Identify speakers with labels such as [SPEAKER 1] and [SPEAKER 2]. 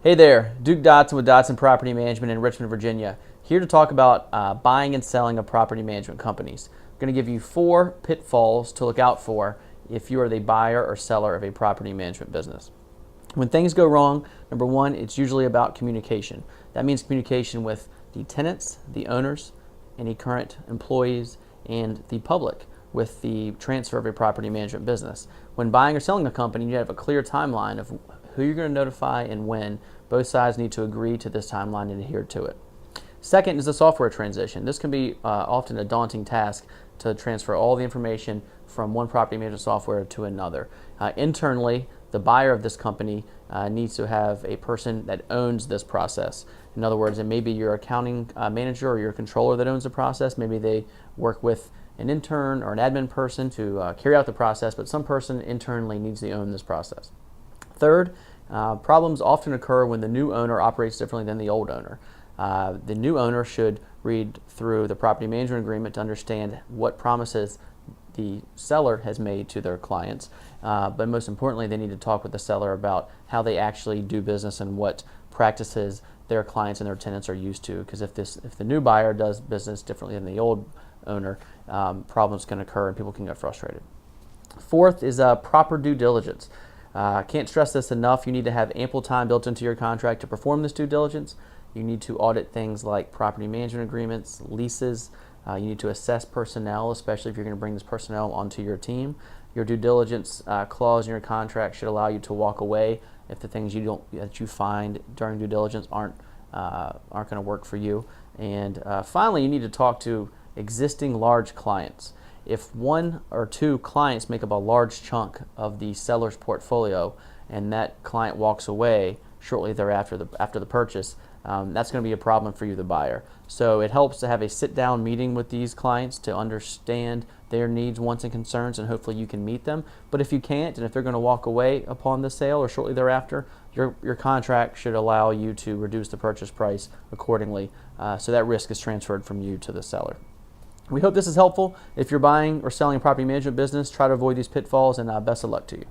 [SPEAKER 1] Hey there, Duke Dodson with Dodson Property Management in Richmond, Virginia. Here to talk about buying and selling of property management companies. I'm going to give you 4 pitfalls to look out for if you are the buyer or seller of a property management business. When things go wrong, number 1, it's usually about communication. That means communication with the tenants, the owners, any current employees, and the public with the transfer of a property management business. When buying or selling a company, you have a clear timeline of who you're going to notify and when. Both sides need to agree to this timeline and adhere to it. Second is the software transition. This can be often a daunting task to transfer all the information from one property management software to another. Internally, the buyer of this company needs to have a person that owns this process. In other words, it may be your accounting manager or your controller that owns the process. Maybe they work with an intern or an admin person to carry out the process, but some person internally needs to own this process. Third, problems often occur when the new owner operates differently than the old owner. The new owner should read through the property management agreement to understand what promises the seller has made to their clients, but most importantly, they need to talk with the seller about how they actually do business and what practices their clients and their tenants are used to. Because if the new buyer does business differently than the old owner, problems can occur and people can get frustrated. Fourth is proper due diligence. Can't stress this enough. You need to have ample time built into your contract to perform this due diligence. You need to audit things like property management agreements, leases. You need to assess personnel, especially if you're going to bring this personnel onto your team. Your due diligence clause in your contract should allow you to walk away if the things that you find during due diligence aren't going to work for you. And finally, you need to talk to existing large clients. If 1 or 2 clients make up a large chunk of the seller's portfolio and that client walks away shortly thereafter after the purchase, that's going to be a problem for you, the buyer. So it helps to have a sit-down meeting with these clients to understand their needs, wants, and concerns, and hopefully you can meet them. But if you can't, and if they're going to walk away upon the sale or shortly thereafter, your contract should allow you to reduce the purchase price accordingly, so that risk is transferred from you to the seller. We hope this is helpful. If you're buying or selling a property management business, try to avoid these pitfalls, and best of luck to you.